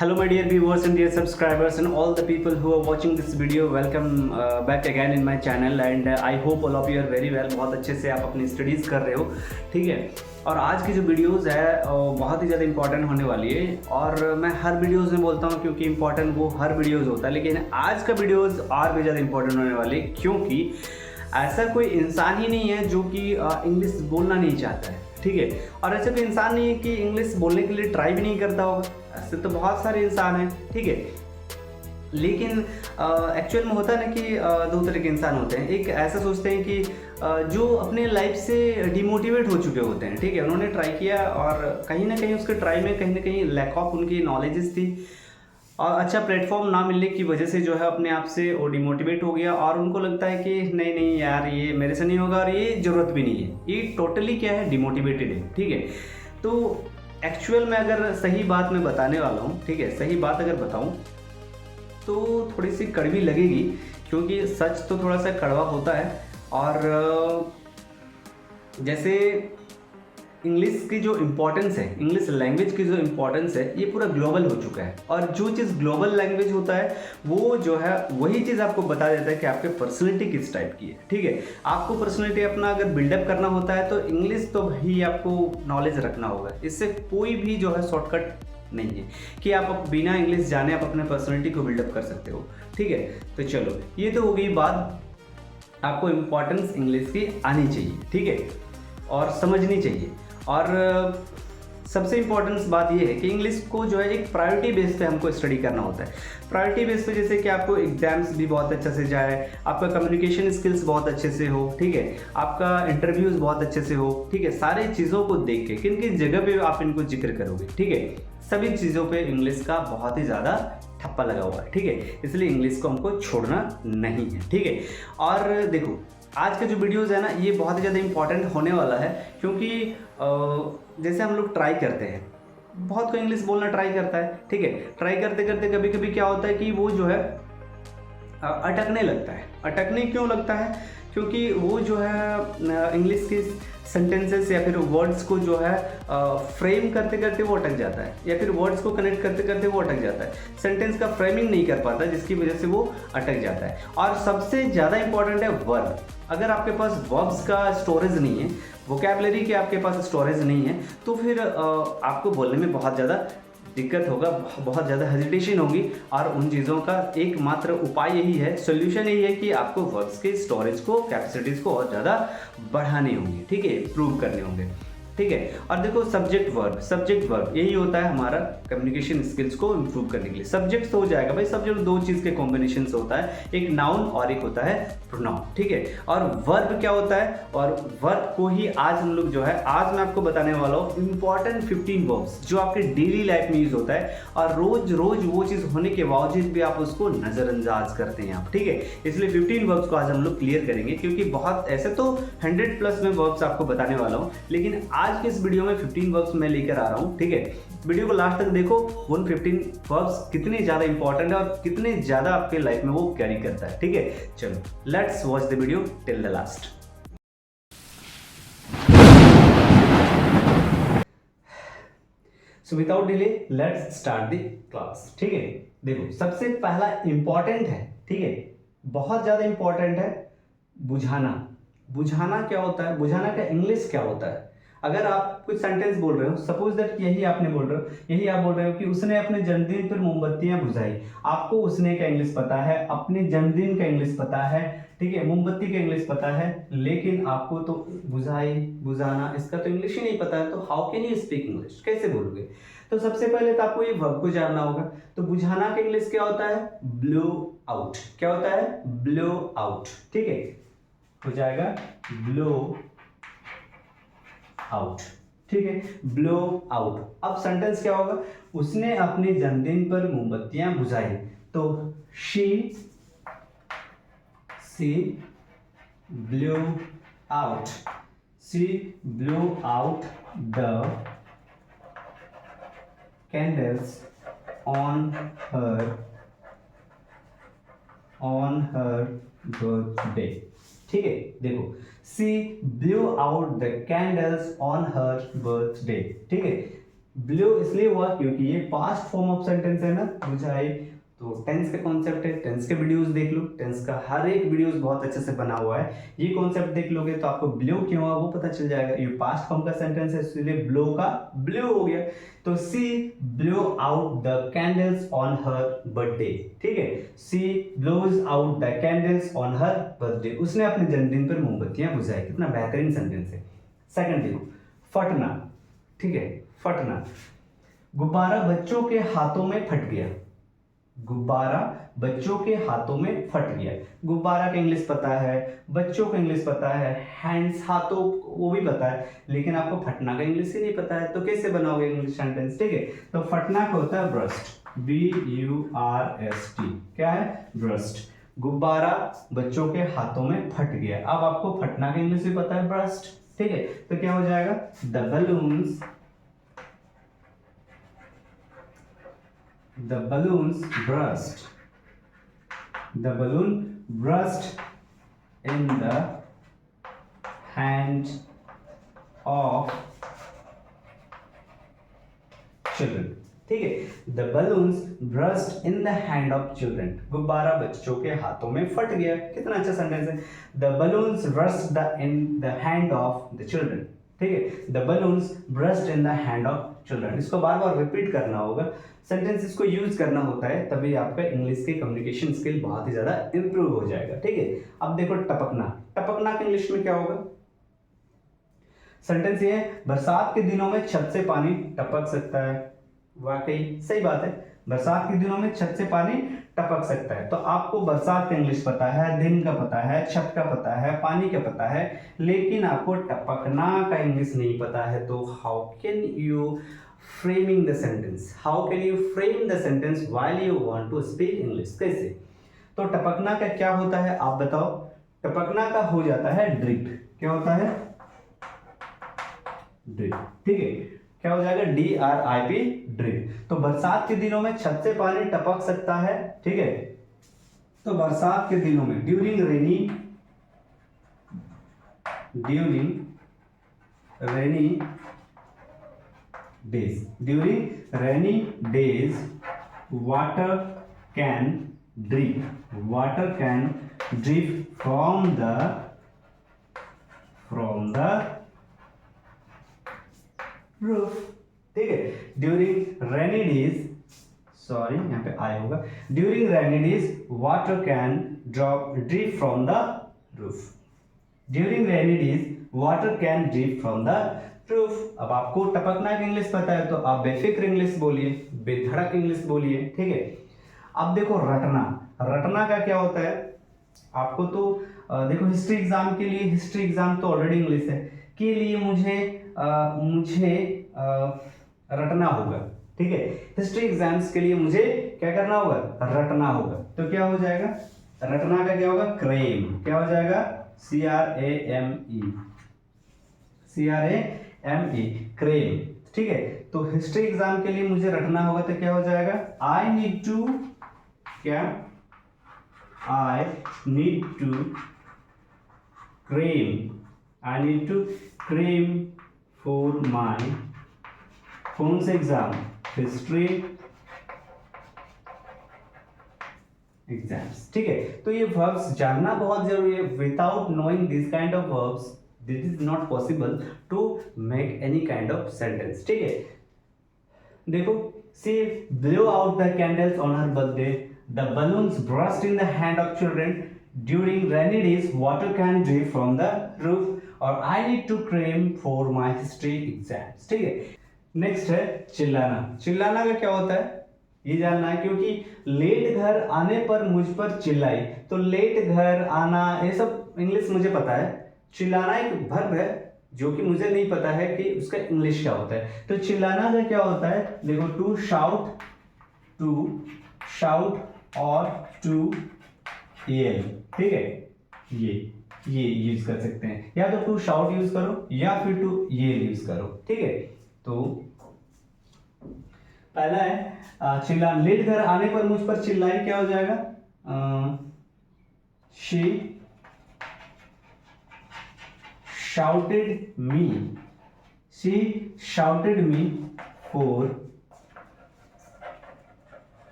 Hello my dear viewers and dear subscribers and all the people who are watching this video, welcome back again in my channel and I hope all of you are very well। बहुत अच्छे से आप अपनी studies कर रहे हो, ठीक है। और आज की जो वीडियोस है बहुत ही ज़्यादा इंपॉर्टेंट होने वाली है और मैं हर वीडियोस में बोलता हूँ क्योंकि इंपॉर्टेंट वो हर वीडियोस होता है, लेकिन आज का वीडियोस और भी ज़्यादा इंपॉर्टेंट होने वाली है क्योंकि ऐसा कोई इंसान ही नहीं है जो कि इंग्लिश बोलना नहीं चाहता है, ठीक है। और ऐसा कोई इंसान नहीं है कि इंग्लिश बोलने के लिए ट्राई भी नहीं करता होगा, ऐसे तो बहुत सारे इंसान हैं, ठीक है। लेकिन एक्चुअल में होता है ना कि दो तरह के इंसान होते हैं। एक ऐसा सोचते हैं कि जो अपने लाइफ से डिमोटिवेट हो चुके होते हैं, ठीक है। उन्होंने ट्राई किया और कहीं ना कहीं उसके ट्राई में कहीं ना कहीं लैक ऑफ उनकी नॉलेजेस थी और अच्छा प्लेटफॉर्म ना मिलने की वजह से जो है अपने आप से वो डिमोटिवेट हो गया और उनको लगता है कि नहीं नहीं यार ये मेरे से नहीं होगा और ये ज़रूरत भी नहीं है, ये टोटली क्या है, डिमोटिवेटेड है, ठीक है। तो एक्चुअल में अगर सही बात मैं बताने वाला हूँ, ठीक है, सही बात अगर बताऊँ तो थोड़ी सी कड़वी लगेगी क्योंकि सच तो थोड़ा सा कड़वा होता है। और जैसे इंग्लिश की जो इम्पोर्टेंस है, इंग्लिश लैंग्वेज की जो इम्पोर्टेंस है, ये पूरा ग्लोबल हो चुका है और जो चीज़ ग्लोबल लैंग्वेज होता है वो जो है वही चीज़ आपको बता देता है कि आपके पर्सनैलिटी किस टाइप की है, ठीक है। आपको पर्सनैलिटी अपना अगर बिल्डअप करना होता है तो इंग्लिश तो भाई आपको नॉलेज रखना होगा, इससे कोई भी जो है शॉर्टकट नहीं है कि आप बिना इंग्लिश जाने आप अपने पर्सनैलिटी को बिल्डअप कर सकते हो, ठीक है। तो चलो ये तो हो गई बात, आपको इम्पोर्टेंस इंग्लिश की आनी चाहिए, ठीक है, और समझनी चाहिए। और सबसे इम्पोर्टेंट बात यह है कि इंग्लिश को जो है एक प्रायोरिटी बेस पे हमको स्टडी करना होता है। प्रायोरिटी बेस पे जैसे कि आपको एग्जाम्स भी बहुत अच्छे से जाए, आपका कम्युनिकेशन स्किल्स बहुत अच्छे से हो, ठीक है, आपका इंटरव्यूज़ बहुत अच्छे से हो, ठीक है। सारी चीज़ों को देख के किन किन जगह पे आप इनको जिक्र करोगे, ठीक है, सभी चीज़ों पे इंग्लिश का बहुत ही ज़्यादा ठप्पा लगा हुआ है, ठीक है। इसलिए इंग्लिश को हमको छोड़ना नहीं है, ठीक है। और देखो आज के जो वीडियोज़ है ना ये बहुत ही ज़्यादा इंपॉर्टेंट होने वाला है क्योंकि जैसे हम लोग ट्राई करते हैं, बहुत कोई इंग्लिश बोलना ट्राई करता है, ठीक है। ट्राई करते करते कभी कभी क्या होता है कि वो जो है अटकने लगता है। अटकने क्यों लगता है? क्योंकि वो जो है इंग्लिश के सेंटेंसेस या फिर वर्ड्स को जो है फ्रेम करते करते वो अटक जाता है या फिर वर्ड्स को कनेक्ट करते करते वो अटक जाता है, सेंटेंस का फ्रेमिंग नहीं कर पाता जिसकी वजह से वो अटक जाता है। और सबसे ज़्यादा इंपॉर्टेंट है वर्ब। अगर आपके पास वर्ब्स का स्टोरेज नहीं है, वोकैबुलरी के आपके पास स्टोरेज नहीं है तो फिर आपको बोलने में बहुत ज़्यादा दिक्कत होगा, बहुत ज़्यादा हेजिटेशन होगी। और उन चीज़ों का एकमात्र उपाय यही है, सोल्यूशन यही है कि आपको वर्ब्स के स्टोरेज को, कैपेसिटीज़ को और ज़्यादा बढ़ाने होंगे, ठीक है, इम्प्रूव करने होंगे, ठीक है। और देखो सब्जेक्ट वर्ब यही होता है हमारा कम्युनिकेशन स्किल्स को इम्प्रूव करने के लिए। सब्जेक्ट तो हो जाएगा भाई, सब्जेक्ट दो चीज़ के कॉम्बिनेशन से होता है, एक नाउन और एक होता है प्रोनाउन, ठीक है। और वर्ब क्या होता है, और वर्ब को ही आज हम लोग जो है, आज मैं आपको बताने वाला हूँ इंपॉर्टेंट 15 वर्ब्स जो आपके डेली लाइफ में यूज होता है और रोज रोज वो चीज़ होने के बावजूद भी आप उसको नज़रअंदाज करते हैं आप, ठीक है। इसलिए 15 वर्ब्स को आज हम लोग क्लियर करेंगे क्योंकि बहुत ऐसे तो 100+ में वर्ब्स आपको बताने वाला हूँ, लेकिन आज के इस वीडियो में 15 वर्ब्स मैं लेकर आ रहा हूँ, ठीक है। वीडियो को लास्ट तक देखो, उन 15 वर्ब्स कितने ज़्यादा इंपॉर्टेंट है और कितने ज़्यादा आपके लाइफ में वो कैरी करता है, ठीक है। चलो let's watch the video till the last. So without delay let's start the class, ठीक है। देखो सबसे पहला इंपॉर्टेंट है, ठीक है, बहुत ज़्यादा इंपॉर्टेंट है, बुझाना। बुझाना क्या होता है, बुझाना का इंग्लिश क्या होता है? अगर आप कुछ सेंटेंस बोल रहे हो, सपोज दैट यही आपने बोल रहे हो, यही आप बोल रहे हो कि उसने अपने जन्मदिन पर मोमबत्तियां बुझाई। आपको उसने का इंग्लिश पता है, अपने जन्मदिन का इंग्लिश पता है, ठीक है, मोमबत्ती का इंग्लिश पता है, लेकिन आपको तो बुझाई, बुझाना इसका तो इंग्लिश ही नहीं पता है, तो how can you speak English, कैसे बोलोगे? तो सबसे पहले तो आपको ये वर्ब को जानना होगा। तो बुझाना का इंग्लिश क्या होता है? Blow out. क्या होता है? ब्लो आउट, ठीक है, हो जाएगा ब्लो आउट, ठीक है, ब्लो आउट। अब सेंटेंस क्या होगा? उसने अपने जन्मदिन पर मोमबत्तियां बुझाई, तो she blew out, she blew out the candles on her birthday, ठीक है। देखो she blew out the candles on her birthday, ठीक है। ब्लो इसलिए हुआ क्योंकि ये पास्ट फॉर्म ऑफ सेंटेंस है ना, बुझाई। तो टेंस का कॉन्सेप्ट है, टेंस के वीडियोस देख लो, टेंस का हर एक वीडियोस बहुत अच्छे से बना हुआ है। ये कॉन्सेप्ट देख लोगे तो आपको ब्लो क्यों हुआ वो पता चल जाएगा। ये पास्ट फॉर्म का सेंटेंस है, इसलिए ब्लो का ब्लो हो गया। तो she blow out the candles on her birthday, ठीक है। She blows out the candles on her birthday, उसने अपने जन्मदिन पर मोमबत्तियां बुझाई। कितना बेहतरीन सेंटेंस है। सेकंड देखो, फटना, ठीक है। फटना, गुब्बारा बच्चों के हाथों में फट गया। गुब्बारा बच्चों के हाथों में फट गया। गुब्बारा का इंग्लिश पता है, बच्चों को इंग्लिश पता है, हैंड्स हाथों वो भी पता है, लेकिन आपको फटना का इंग्लिश ही नहीं पता है, तो कैसे बनाओगे इंग्लिश सेंटेंस, ठीक है। तो फटना का होता है ब्रस्ट, BURST, क्या है, ब्रस्ट। गुब्बारा बच्चों के हाथों में फट गया। अब आपको फटना का इंग्लिश भी पता है, ब्रस्ट, ठीक है। तो क्या हो जाएगा, the balloons, the balloons burst, the balloon burst in the hand of children, ठीक है। the balloons burst in the hand of children, गुब्बारा बच्चों के हाथों में फट गया। कितना अच्छा सेंटेंस है। the balloons burst in the hand of the children, ठीक है। the balloons burst in the hand of children, इसको बार बार रिपीट करना होगा, सेंटेंसेस को यूज करना होता है, तभी आपका इंग्लिश की कम्युनिकेशन स्किल बहुत ही ज्यादा इंप्रूव हो जाएगा, ठीक है। अब देखो टपकना, टपकना के इंग्लिश में क्या होगा। सेंटेंस ये है, बरसात के दिनों में छत से पानी टपक सकता है। वाकई सही बात है, बरसात के दिनों में छत से पानी टपक सकता है। तो आपको बरसात का इंग्लिश पता है, दिन का पता है, छत का पता है, पानी का पता है, लेकिन आपको टपकना का इंग्लिश नहीं पता है। तो how can you framing the sentence, how can you frame the sentence while you want to speak English, कैसे। तो टपकना का क्या होता है आप बताओ। टपकना का हो जाता है ड्रिप, क्या होता है, ड्रिप, ठीक है। क्या हो जाएगा, DRIP, ड्रिप। तो बरसात के दिनों में छत से पानी टपक सकता है, ठीक है। तो बरसात के दिनों में during rainy days, during rainy days water can drip from the roof, ठीक है। during rainy days, सॉरी यहाँ पे आया होगा, during rainy days water can drip from the roof, during rainy days water can drip from the roof। अब आपको टपकना की English पता है तो आप बेफिक्र इंग्लिश बोलिए, बेधड़क इंग्लिश बोलिए, ठीक है। अब देखो रटना, रटना का क्या होता है आपको तो देखो हिस्ट्री एग्जाम के लिए, हिस्ट्री एग्जाम तो ऑलरेडी इंग्लिश है, के लिए मुझे रटना होगा, ठीक है। हिस्ट्री एग्जाम्स के लिए मुझे क्या करना होगा, रटना होगा। तो क्या हो जाएगा, रटना का क्या होगा, क्रेम, क्या हो जाएगा, CRAME, क्रेम, ठीक है। तो हिस्ट्री एग्जाम के लिए मुझे रटना होगा तो क्या हो जाएगा, I need to cram for my कौन से एग्जाम, हिस्ट्री एग्जाम्स, ठीक है। तो ये वर्ब्स जानना बहुत जरूरी है। Without knowing this kind of verbs this is not possible to make any kind of sentence, ठीक है। देखो, she blew out the candles on her birthday, the balloons burst in the hand of children, during rainy days water can drip from the roof, और I need to cram for my history exams, ठीक है। Next है चिल्लाना। चिल्लाना का क्या होता है ये जानना है, क्योंकि लेट घर आने पर मुझ पर चिल्लाई, तो लेट घर आना ये सब इंग्लिश मुझे पता है। चिल्लाना एक वर्ब है जो कि मुझे नहीं पता है कि उसका इंग्लिश क्या होता है। तो चिल्लाना का क्या होता है, देखो, टू शाउट और टू येल, ठीक है। ये यूज कर सकते हैं, या तो टू शाउट यूज करो या फिर टू येल यूज करो, ठीक है। तो पहला है चिल्ला, लेट घर आने पर मुझ पर चिल्लाई, क्या हो जाएगा, she shouted me for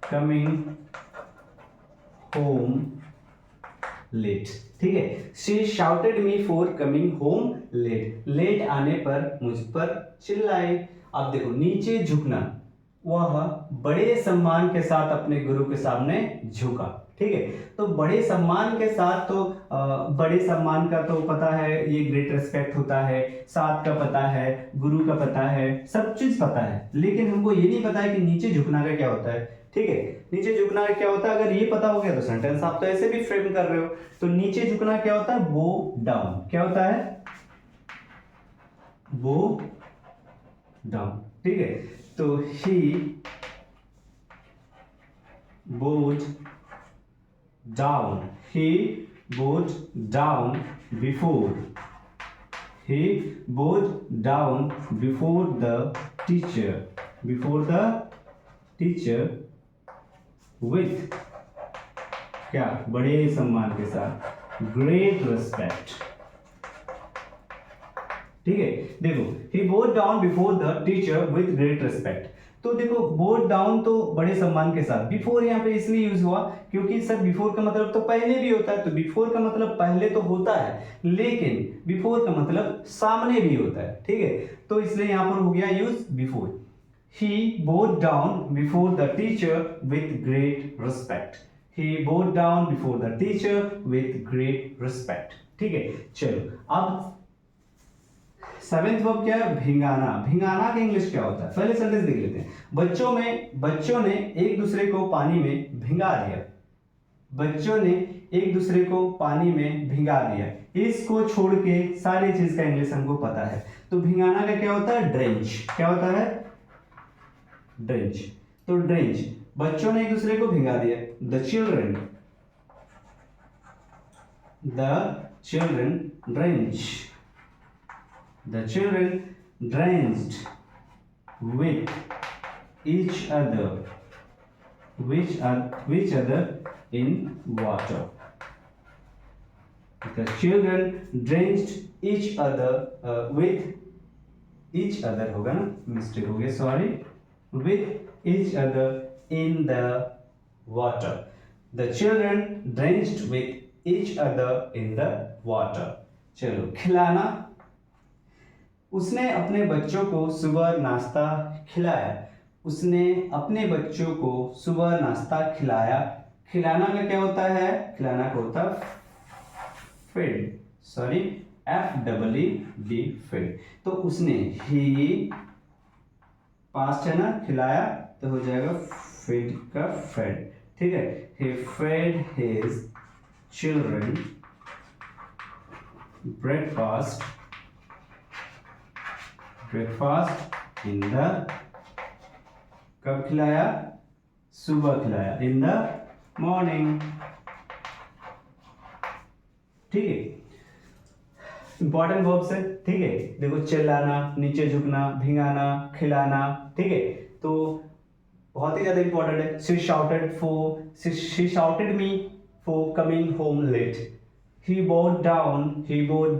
coming home late। ठीक है, she shouted me for coming home late। Late आने पर मुझ पर चिल्लाई। अब देखो नीचे झुकना, वह बड़े सम्मान के साथ अपने गुरु के सामने झुका। ठीक है, तो बड़े सम्मान के साथ तो बड़े सम्मान का तो पता है, ये ग्रेट रिस्पेक्ट होता है, साथ का पता है, गुरु का पता है, सब चीज पता है, लेकिन हमको ये नहीं पता है कि नीचे झुकना का क्या होता है। ठीक है, नीचे झुकना क्या होता है, अगर ये पता हो गया तो सेंटेंस आप तो ऐसे भी फ्रेम कर रहे हो। तो नीचे झुकना क्या होता है, बो डाउन। क्या होता है, बो डाउन। ठीक है, तो he bowed down, he bowed down before, he bowed down before the teacher, before the teacher with क्या, बड़े सम्मान के साथ, great respect। ठीक है, देखो he bowed down before the teacher with great respect। तो देखो बोट डाउन तो बड़े सम्मान के साथ, बिफोर यहाँ पे इसलिए यूज हुआ क्योंकि सर बिफोर का मतलब तो पहले भी होता है, तो बिफोर का मतलब पहले तो होता है, लेकिन बिफोर का मतलब सामने भी होता है। ठीक है, तो इसलिए यहाँ पर हो गया use before. He bowed down before the teacher with great respect, he bowed down before the teacher with great respect। ठीक है, चलो अब सेवेंथ वर्ब क्या है, भिंगाना। भिंगाना का इंग्लिश क्या होता है, पहले सेंटेंस देख लेते हैं। बच्चों ने एक दूसरे को पानी में भिंगा दिया। बच्चों ने एक दूसरे को पानी में भिंगा दिया। इसको छोड़ के सारी चीज का इंग्लिश हमको पता है। तो भिंगाना का क्या होता है, ड्रेंच। क्या होता है, ड्रेंच। तो ड्रेंच, बच्चों ने एक दूसरे को भिंगा दिया। The children drench, the children drenched with each other in water। the children drenched each other with each other होगा ना, मिस्टेक हो गया, sorry, with each other in the water। the children drenched with each other in the water। चलो, खिलाना, उसने अपने बच्चों को सुबह नाश्ता खिलाया। उसने अपने बच्चों को सुबह नाश्ता खिलाया। खिलाना का क्या होता है, खिलाना का होता है फीड, सॉरी FEED, फीड। तो उसने, ही पास्ट है ना, खिलाया तो हो जाएगा फीड का फेड। ठीक है, he fed his children breakfast in the, कब खिलाया, सुबह खिलाया, in the morning। ठीक है, इंपॉर्टेंट वर्ब्स है। ठीक है, देखो चिल्लाना, नीचे झुकना, भिंगाना, खिलाना। ठीक है, तो बहुत ही ज्यादा इंपॉर्टेंट है। she shouted me for coming home late, he bowed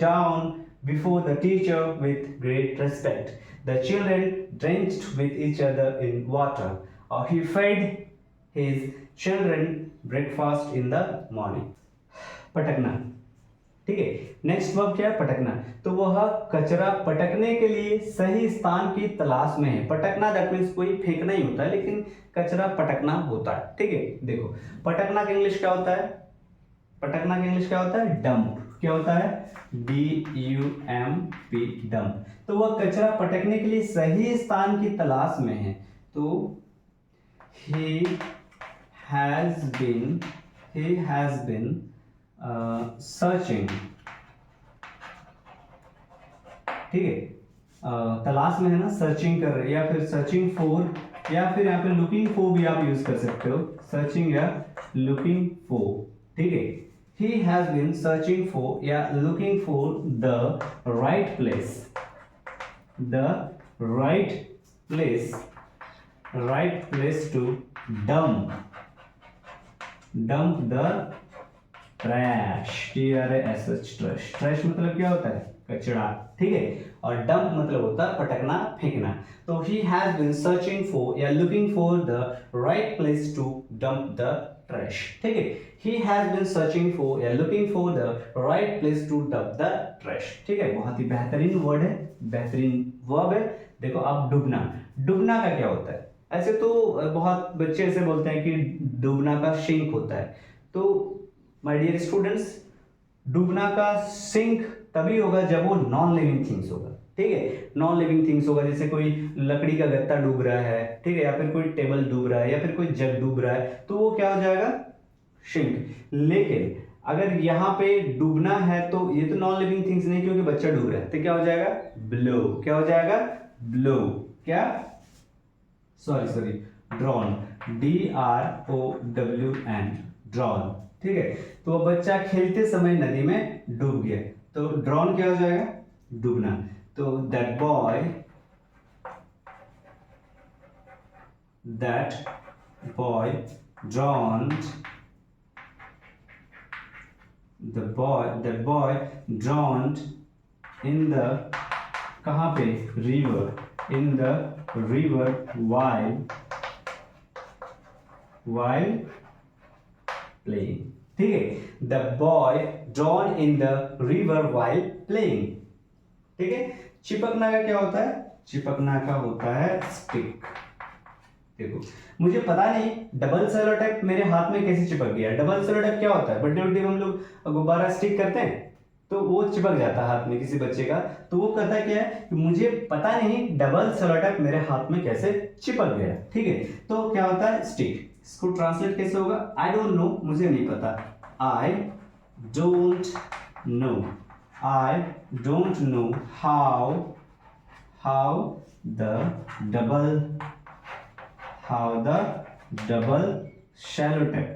down before the teacher with great respect, the children drenched with each other in water, he fed his children breakfast in the morning। पटकना। ठीक है, next verb क्या है, पटकना। तो वह कचरा पटकने के लिए सही स्थान की तलाश में है। पटकना दैट मीन्स कोई फेंकना ही होता है, लेकिन कचरा पटकना होता है। ठीक है, देखो पटकना का इंग्लिश क्या होता है, पटकना का इंग्लिश क्या होता है, डंप। क्या होता है, DUMP, डंप। तो वह कचरा पटकने के लिए सही स्थान की तलाश में है। तो he has been searching। ठीक है, तलाश में है ना, सर्चिंग कर रहे, या फिर सर्चिंग फॉर, या फिर यहाँ पे लुकिंग फॉर भी आप यूज कर सकते हो, सर्चिंग या लुकिंग फॉर। ठीक है, he has been searching for या looking for the right place to dump the trash, TRASH, trash। trash मतलब क्या होता है, कचरा, ठीक है। और डंप मतलब होता है पटकना, फेंकना। तो he has been searching for या looking for the right place to dump the trash, ठीक है। He has been searching for या looking for the right place to dump the trash, ठीक है। बहुत ही बेहतरीन वर्ड है, बेहतरीन वर्ब है। देखो अब डूबना, डूबना का क्या होता है? ऐसे तो बहुत बच्चे ऐसे बोलते हैं कि डूबना का सिंक होता है। तो माय डियर स्टूडेंट्स, डूबना का सिंक तभी होगा जब वो नॉन लिविंग थिंग्स होगा, ठीक है। नॉन लिविंग थिंग्स होगा, जैसे कोई लकड़ी का गत्ता डूब रहा है, ठीक है, या फिर कोई टेबल डूब रहा है, या फिर कोई जग डूब रहा है, तो वो क्या हो जाएगा? सिंक। लेकिन अगर यहाँ पे डूबना है तो ये तो नॉन लिविंग थिंग्स नहीं, क्योंकि बच्चा डूब रहा है, तो क्या हो जाएगा? ब्लो। क्या हो जाएगा? ब्लो। क्या? सॉरी ड्रॉन, DROWN, ड्रॉन, ठीक है। तो बच्चा खेलते समय नदी में डूब गया, तो ड्रॉन क्या हो जाएगा? डूबना। तो that boy drowned, that boy drowned in the, कहाँ पे? River, in the river while playing, ठीक है। The boy drowned in the river while playing, ठीक है। चिपकना का क्या होता है? चिपकना का होता है स्टिक। देखो मुझे पता नहीं डबल सेलो टेप मेरे हाथ में कैसे चिपक गया। डबल सेलो टेप क्या होता है? बर्थडे उड्डे में हम लोग गुब्बारा स्टिक करते हैं तो वो चिपक जाता है हाथ में किसी बच्चे का, तो वो करता क्या है कि मुझे पता नहीं डबल सेलो टेप मेरे हाथ में कैसे चिपक गया, ठीक है। तो क्या होता है? स्टिक। इसको ट्रांसलेट कैसे होगा? आई डोंट नो, मुझे नहीं पता। I don't know how the double shallow tape,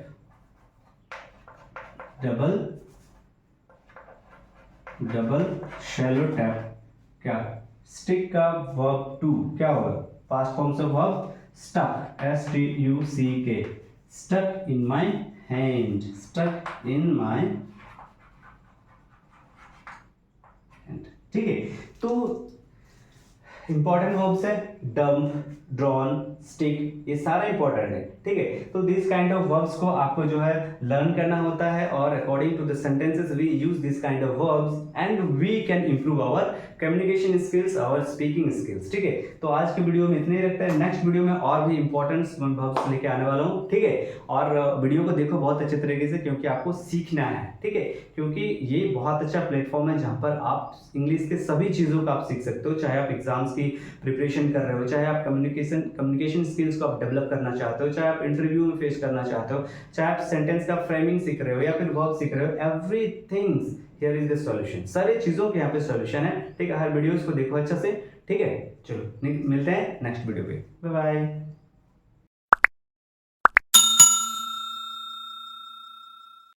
double shallow tap क्या? स्टिक का वर्ब टू क्या होगा? पास्ट फॉर्म से verb stuck, STUCK, stuck in my hand, stuck in my hand, ठीक है। तो इंपॉर्टेंट वर्ब्स है डंप, ड्रॉन, स्टिक, ये सारा इंपॉर्टेंट है, ठीक है। तो दिस काइंड ऑफ वर्ब्स को आपको जो है लर्न करना होता है, और according to the sentences we use this kind of verbs and we can improve our communication skills, our speaking skills, ठीक है। तो आज के वीडियो में इतने ही रखते हैं। नेक्स्ट वीडियो में और भी इंपॉर्टेंट वर्ब्स लेके आने वाला हूँ, ठीक है। और वीडियो को देखो बहुत अच्छे तरीके से, क्योंकि आपको सीखना है, ठीक है। क्योंकि ये बहुत अच्छा प्लेटफॉर्म है जहाँ पर आप इंग्लिश के सभी चीज़ों को आप सीख सकते हो, चाहे आप एग्जाम्स की प्रिपरेशन कर रहे हो, चाहे आप कम्युनिकेशन स्किल्स को आप डेवलप करना चाहते हो, चाहे आप इंटरव्यू में फेस करना चाहते हो, चाहे आप सेंटेंस का फ्रेमिंग सीख रहे हो या फिर वर्ब सीख रहे हो, everything here is the solution. सारे चीज़ों के यहाँ पे सॉल्यूशन है, ठीक है। हर वीडियोस को देखो अच्छा से, ठीक है। चलो मिलते हैं नेक्स्ट वीडियो पे, बाय बाय।